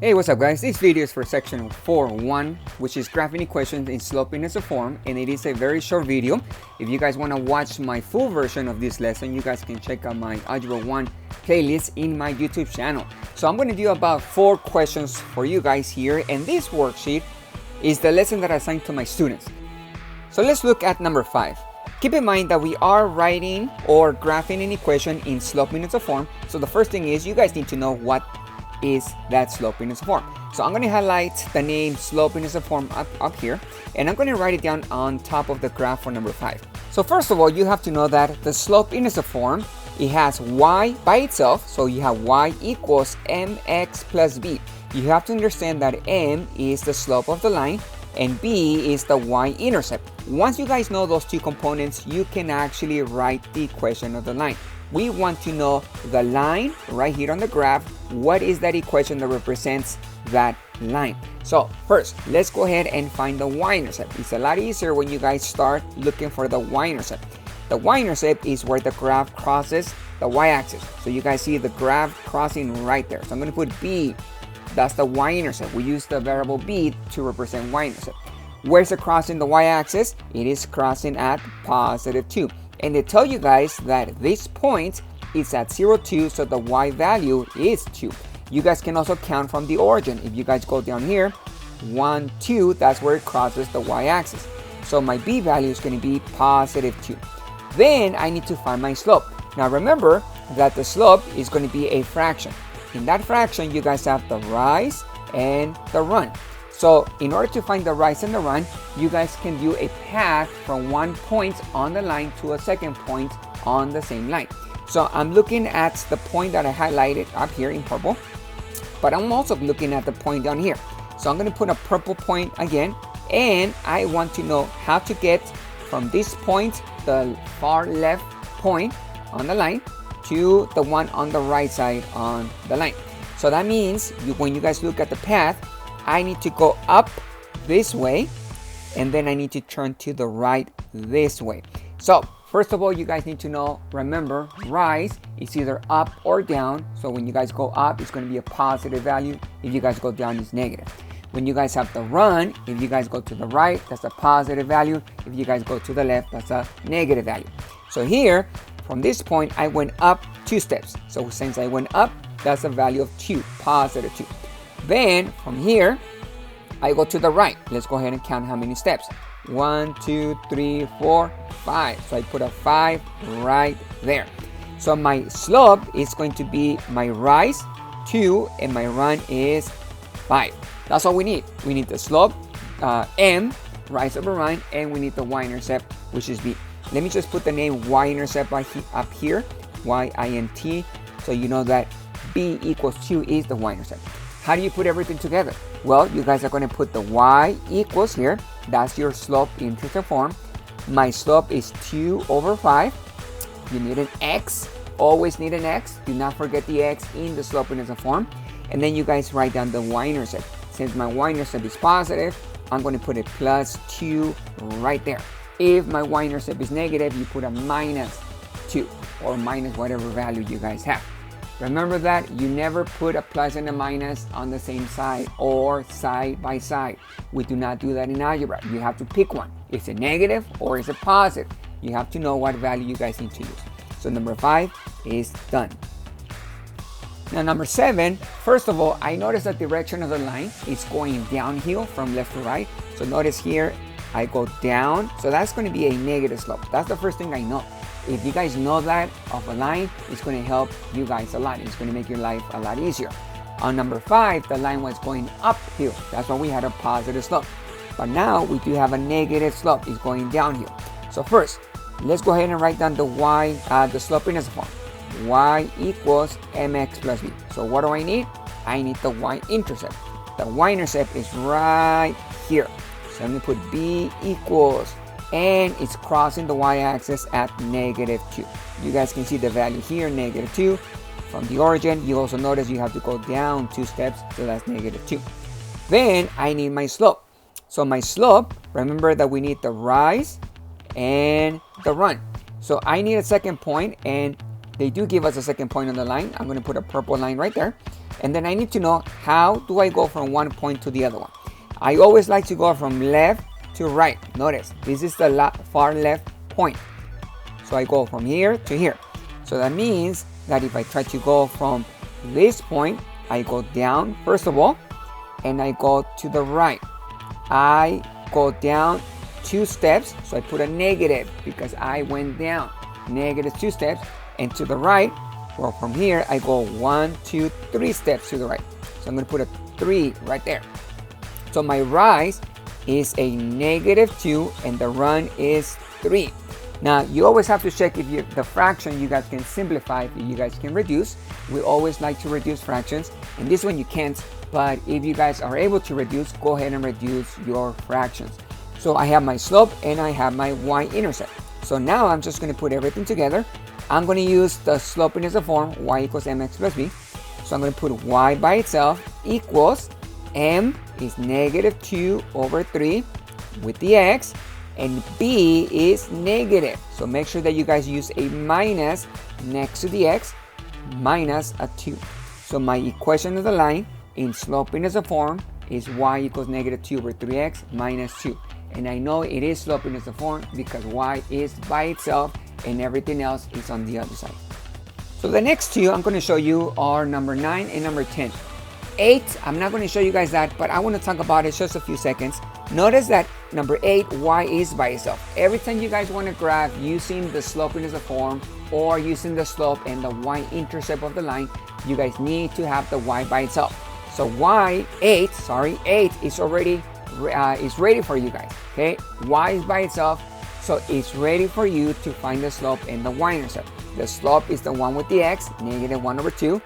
Hey, what's up guys? This video is for section 4.1, which is graphing equations in Slope Intercept Form, and it is a very short video. If you guys want to watch my full version of this lesson, you guys can check out my Algebra 1 playlist in my YouTube channel. So I'm going to do about 4 questions for you guys here, and this worksheet is the lesson that I assigned to my students. So let's look at number 5. Keep in mind that we are writing or graphing an equation in Slope Intercept Form. So the first thing is you guys need to know what is that slope intercept form. So I'm going to highlight the name slope intercept form up here, and I'm going to write it down on top of the graph for number 5. So first of all, you have to know that the slope intercept form, it has y by itself, so you have y equals mx plus b. You have to understand that m is the slope of the line and b is the y-intercept. Once you guys know those two components, you can actually write the equation of the line. We want to know the line right here on the graph. What is that equation that represents that line? So first, let's go ahead and find the y-intercept. It's a lot easier when you guys start looking for the y-intercept. The y-intercept is where the graph crosses the y-axis. So you guys see the graph crossing right there. So I'm going to put b. That's the y-intercept. We use the variable b to represent y-intercept. Where's it crossing the y-axis? It is crossing at positive 2. And they tell you guys that this point is at 0, 2, so the y value is 2. You guys can also count from the origin. If you guys go down here, 1, 2, that's where it crosses the y-axis. So my b value is going to be positive 2. Then I need to find my slope. Now remember that the slope is going to be a fraction. In that fraction, you guys have the rise and the run. So in order to find the rise and the run, you guys can do a path from one point on the line to a second point on the same line. So I'm looking at the point that I highlighted up here in purple, but I'm also looking at the point down here. So I'm going to put a purple point again, and I want to know how to get from this point, the far left point on the line, to the one on the right side on the line. So that means when you guys look at the path, I need to go up this way, and then I need to turn to the right this way. So first of all, you guys need to know, remember, rise is either up or down. So when you guys go up, it's going to be a positive value. If you guys go down, it's negative. When you guys have the run, if you guys go to the right, that's a positive value. If you guys go to the left, that's a negative value. So here, from this point, I went up 2 steps. So since I went up, that's a value of 2, positive 2. Then from here, I go to the right. Let's go ahead and count how many steps. 1, 2, 3, 4, 5. So I put a 5 right there. So my slope is going to be my rise 2 and my run is 5. That's all we need. We need the slope, m, rise over run, and we need the y-intercept, which is b. Let me just put the name y-intercept up here, y-I-N-T, so you know that b equals 2 is the y-intercept. How do you put everything together? Well, you guys are going to put the y equals here. That's your slope intercept form. My slope is 2 over 5. You need an x. Always need an x. Do not forget the x in the slope intercept form. And then you guys write down the y-intercept. Since my y-intercept is positive, I'm going to put a plus 2 right there. If my y-intercept is negative, you put a minus 2 or minus whatever value you guys have. Remember that you never put a plus and a minus on the same side or side by side. We do not do that in algebra. You have to pick one. Is it negative or is it positive? You have to know what value you guys need to use. So number 5 is done. Now number 7, first of all, I notice the direction of the line is going downhill from left to right. So notice here, I go down. So that's going to be a negative slope. That's the first thing I know. If you guys know that of a line, it's going to help you guys a lot. It's going to make your life a lot easier. On number 5, the line was going uphill. That's why we had a positive slope. But now we do have a negative slope. It's going downhill. So first, let's go ahead and write down the slope intercept form. Y equals mx plus b. So what do I need? I need the y-intercept. The y-intercept is right here. So I'm going to put b equals, and it's crossing the y-axis at negative 2. You guys can see the value here, negative 2. From the origin, you also notice you have to go down 2 steps, so that's negative 2. Then I need my slope. So my slope, remember that we need the rise and the run. So I need a second point, and they do give us a second point on the line. I'm going to put a purple line right there. And then I need to know, how do I go from one point to the other one? I always like to go from left to right. Notice, this is the far left point. So I go from here to here. So that means that if I try to go from this point, I go down first of all, and I go to the right. I go down 2 steps, so I put a negative because I went down. Negative 2 steps, and to the right, well, from here I go 1, 2, 3 steps to the right. So I'm going to put a 3 right there. So my rise is a -2 and the run is 3. Now you always have to check if the fraction you guys can simplify, if you guys can reduce. We always like to reduce fractions, and this one you can't, but if you guys are able to reduce, go ahead and reduce your fractions. So I have my slope and I have my y-intercept. So now I'm just going to put everything together. I'm going to use the slope intercept form, y equals mx plus b. So I'm going to put y by itself equals m is -2 over 3 with the x, and b is negative. So make sure that you guys use a minus next to the x, minus a 2. So my equation of the line in slope intercept form is y equals -2 over 3x minus 2. And I know it is slope intercept form because y is by itself and everything else is on the other side. So the next two I'm going to show you are number 9 and number 10. 8, I'm not going to show you guys that, but I want to talk about it just a few seconds. Notice that number 8, y is by itself. Every time you guys want to graph using the slope intercept form or using the slope and the y-intercept of the line, you guys need to have the y by itself. So 8 is already is ready for you guys. Okay, y is by itself, so it's ready for you to find the slope and the y-intercept. The slope is the one with the x, -1 over 2.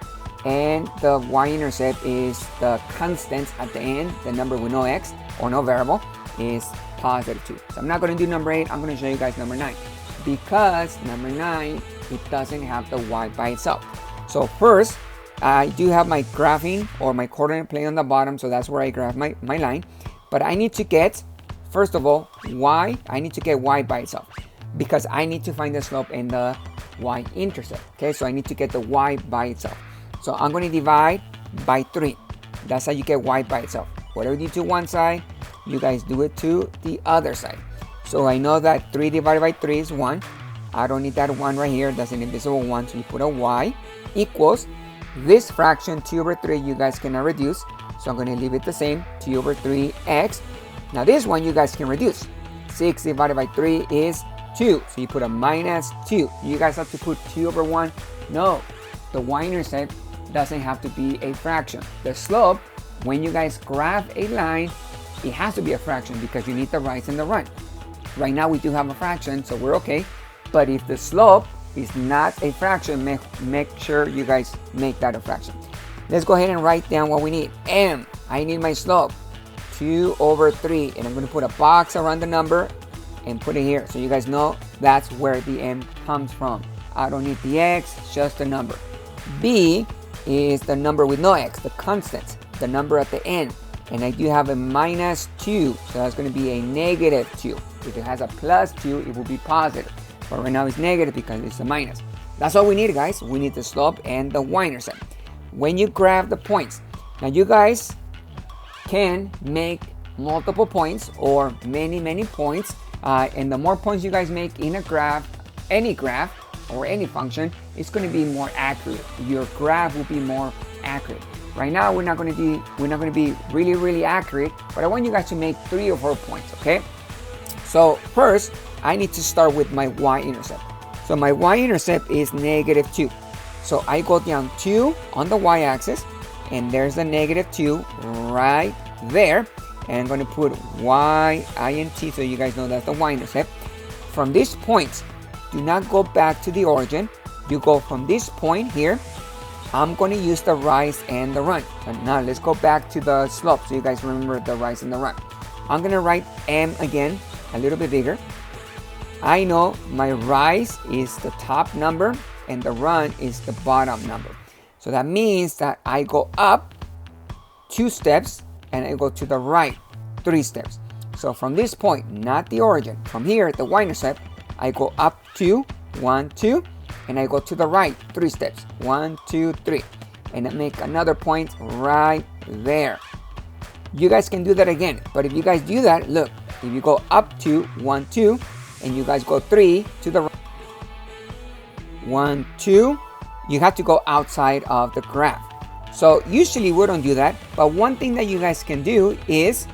And the y-intercept is the constant at the end, the number with no x or no variable is +2. So I'm not going to do number 8, I'm going to show you guys number 9. Because number 9, it doesn't have the y by itself. So first, I do have my graphing or my coordinate plane on the bottom, so that's where I graph my line. But I need to get, first of all, y, I need to get y by itself. Because I need to find the slope and the y-intercept. Okay, so I need to get the y by itself. So I'm going to divide by 3. That's how you get y by itself. Whatever you do to one side, you guys do it to the other side. So I know that 3 divided by 3 is 1. I don't need that 1 right here. That's an invisible 1. So you put a y equals this fraction 2 over 3. You guys cannot reduce. So I'm going to leave it the same. 2 over 3x. Now this one you guys can reduce. 6 divided by 3 is 2. So you put a -2. You guys have to put 2 over 1. No. The y-intercept doesn't have to be a fraction. The slope, when you guys graph a line, it has to be a fraction because you need the rise and the run. Right now we do have a fraction, so we're okay. But if the slope is not a fraction, make sure you guys make that a fraction. Let's go ahead and write down what we need. M, I need my slope, 2 over 3. And I'm going to put a box around the number and put it here. So you guys know that's where the M comes from. I don't need the X, just the number. B is the number with no x, the constant, the number at the end. And I do have a -2, so that's going to be a -2. If it has a +2, it will be positive. But right now it's negative because it's a minus. That's all we need, guys. We need the slope and the y-intercept. When you graph the points, now you guys can make multiple points or many points. And the more points you guys make in a graph, any graph, or any function, it's going to be more accurate. Your graph will be more accurate. Right now we're not going to be really accurate, but I want you guys to make 3 or 4 points, okay? So first I need to start with my y-intercept. So my y-intercept is -2. So I go down 2 on the y-axis, and there's the -2 right there, and I'm going to put y-int so you guys know that's the y-intercept. From this point, do not go back to the origin. You go from this point here. I'm going to use the rise and the run. So now let's go back to the slope so you guys remember the rise and the run. I'm going to write M again, a little bit bigger. I know my rise is the top number and the run is the bottom number. So that means that I go up 2 steps and I go to the right 3 steps. So from this point, not the origin, from here, the y-intercept, I go up 2, 1, 2, and I go to the right 3 steps. 1, 2, 3. And I make another point right there. You guys can do that again. But if you guys do that, look, if you go up to 1, 2, and you guys go 3 to the right. 1, 2, you have to go outside of the graph. So usually we don't do that. But one thing that you guys can do is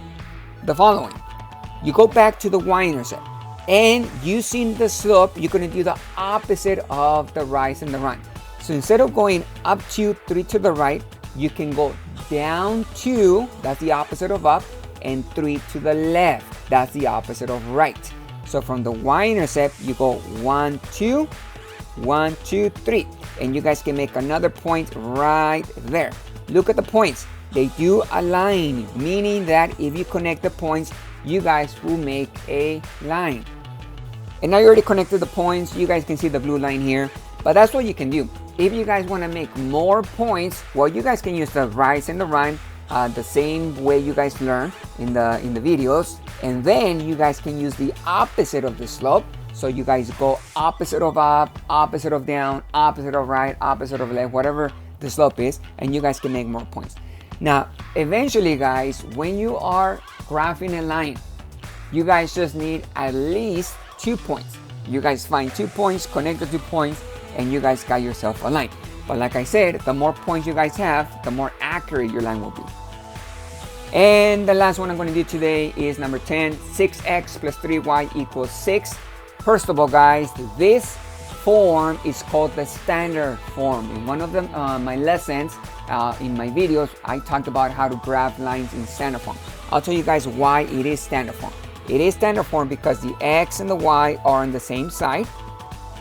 the following. You go back to the Y-intercept. And using the slope, you're going to do the opposite of the rise and the run. So instead of going up 2, 3 to the right, you can go down 2, that's the opposite of up, and 3 to the left, that's the opposite of right. So from the Y-intercept, you go 1, 2, 1, 2, 3. And you guys can make another point right there. Look at the points. They do align, meaning that if you connect the points, you guys will make a line. And now you already connected the points. You guys can see the blue line here. But that's what you can do. If you guys want to make more points, well, you guys can use the rise and the run the same way you guys learn in the videos. And then you guys can use the opposite of the slope. So you guys go opposite of up, opposite of down, opposite of right, opposite of left, whatever the slope is. And you guys can make more points. Now, eventually, guys, when you are graphing a line, you guys just need at least 2 points. You guys find 2 points, connect the 2 points, and you guys got yourself a line. But like I said, the more points you guys have, the more accurate your line will be. And the last one I'm going to do today is number 10, 6x plus 3y equals 6. First of all, guys, this form is called the standard form. In one of them, my lessons, in my videos, I talked about how to graph lines in standard form. I'll tell you guys why it is standard form. It is standard form because the x and the y are on the same side.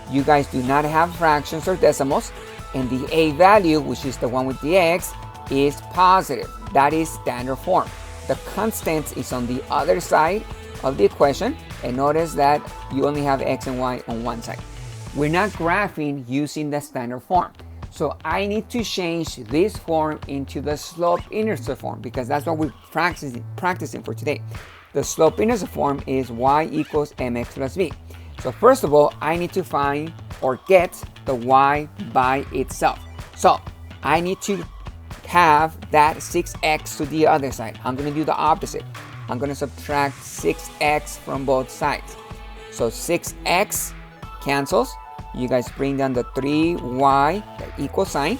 You guys do not have fractions or decimals. And the a value, which is the one with the x, is positive. That is standard form. The constant is on the other side of the equation. And notice that you only have x and y on one side. We're not graphing using the standard form. So I need to change this form into the slope intercept form because that's what we're practicing for today. The slope intercept form is y equals mx plus b. So first of all, I need to find or get the y by itself. So I need to have that 6x to the other side. I'm going to do the opposite. I'm going to subtract 6x from both sides. So 6x cancels. You guys bring down the 3y, the equal sign.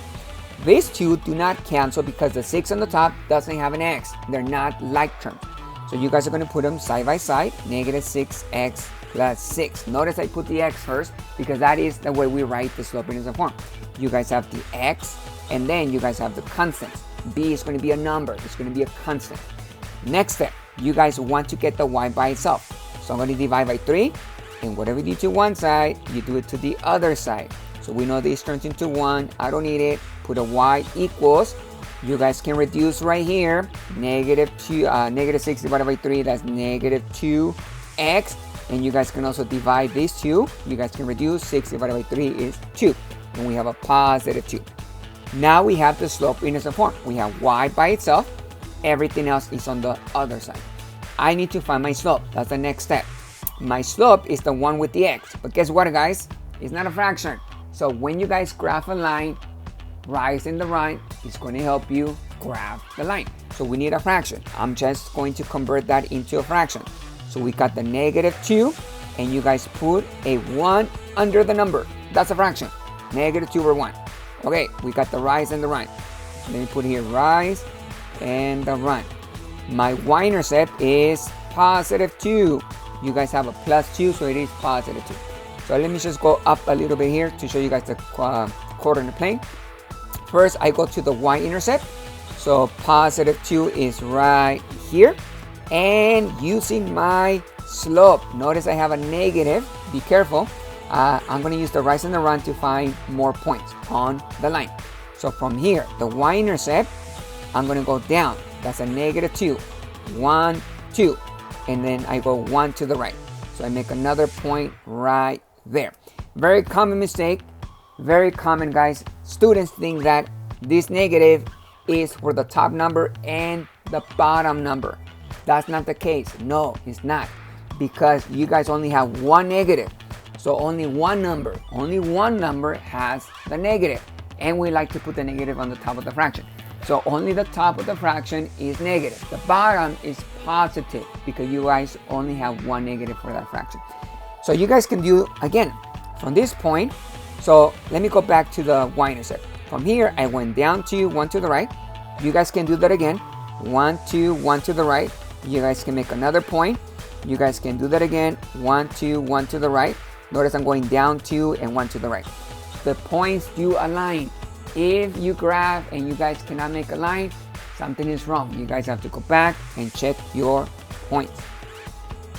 These two do not cancel because the 6 on the top doesn't have an x. They're not like terms. So you guys are going to put them side by side. Negative 6x plus 6. Notice I put the x first because that is the way we write the slope intercept form. You guys have the x and then you guys have the constants. B is going to be a number. It's going to be a constant. Next step, you guys want to get the y by itself. So I'm going to divide by 3. And whatever you do to one side, you do it to the other side. So we know this turns into 1. I don't need it. Put a y equals. You guys can reduce right here. Negative 6 divided by 3. That's negative 2x. And you guys can also divide these two. You guys can reduce. 6 divided by 3 is 2. And we have a positive 2. Now we have the slope intercept form. We have y by itself. Everything else is on the other side. I need to find my slope. That's the next step. My slope is the one with the x. But guess what, guys? It's not a fraction. So when you guys graph a line, rise and the run is going to help you graph the line. So we need a fraction. I'm just going to convert that into a fraction. So we got the negative 2. And you guys put a 1 under the number. That's a fraction. Negative 2 over 1. Okay, we got the rise and the run. Let me put here rise and the run. My y-intercept is positive 2. You guys have a plus 2, so it is positive 2. So let me just go up a little bit here to show you guys the coordinate plane. First, I go to the y-intercept. So positive 2 is right here. And using my slope, notice I have a negative. Be careful. I'm going to use the rise and the run to find more points on the line. So from here, the y-intercept, I'm going to go down. That's a negative 2. 1, 2. And then I go 1 to the right. So I make another point right there. Very common mistake. Very common, guys. Students think that this negative is for the top number and the bottom number. That's not the case. No, it's not. Because you guys only have one negative. So only one number has the negative, and we like to put the negative on the top of the fraction. So only the top of the fraction is negative. The bottom is positive because you guys only have one negative for that fraction. So you guys can do, again, from this point. So let me go back to the Y-intercept. From here, I went down 2, 1 to the right. You guys can do that again. 1, 2, 1 to the right. You guys can make another point. You guys can do that again. 1, 2, 1 to the right. Notice I'm going down 2 and 1 to the right. The points do align. If you graph and you guys cannot make a line, something is wrong. You guys have to go back and check your points.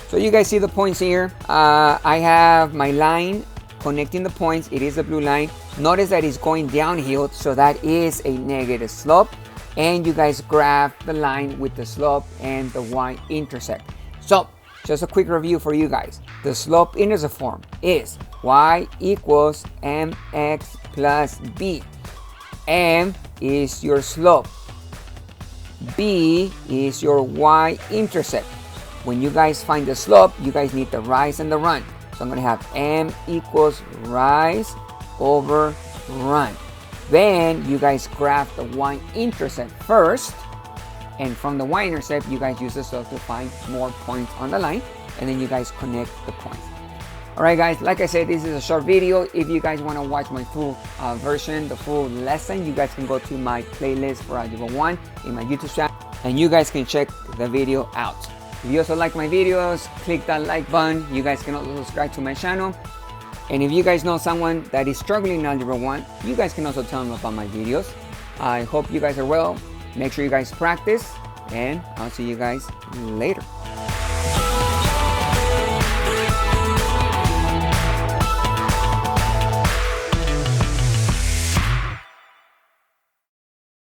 So you guys see the points here. I have my line connecting the points. It is a blue line. Notice that it's going downhill, so that is a negative slope. And you guys graph the line with the slope and the Y-intercept. So just a quick review for you guys. The slope intercept form is y equals mx plus b. M is your slope. B is your Y-intercept. When you guys find the slope, you guys need the rise and the run. So I'm going to have m equals rise over run. Then you guys graph the Y-intercept first. And from the Y-intercept, you guys use the slope to find more points on the line. And then you guys connect the points. Alright guys, like I said, this is a short video. If you guys want to watch my full version, the full lesson, you guys can go to my playlist for Algebra 1 in my YouTube channel. And you guys can check the video out. If you also like my videos, click that like button. You guys can also subscribe to my channel. And if you guys know someone that is struggling in Algebra 1, you guys can also tell them about my videos. I hope you guys are well. Make sure you guys practice, and I'll see you guys later.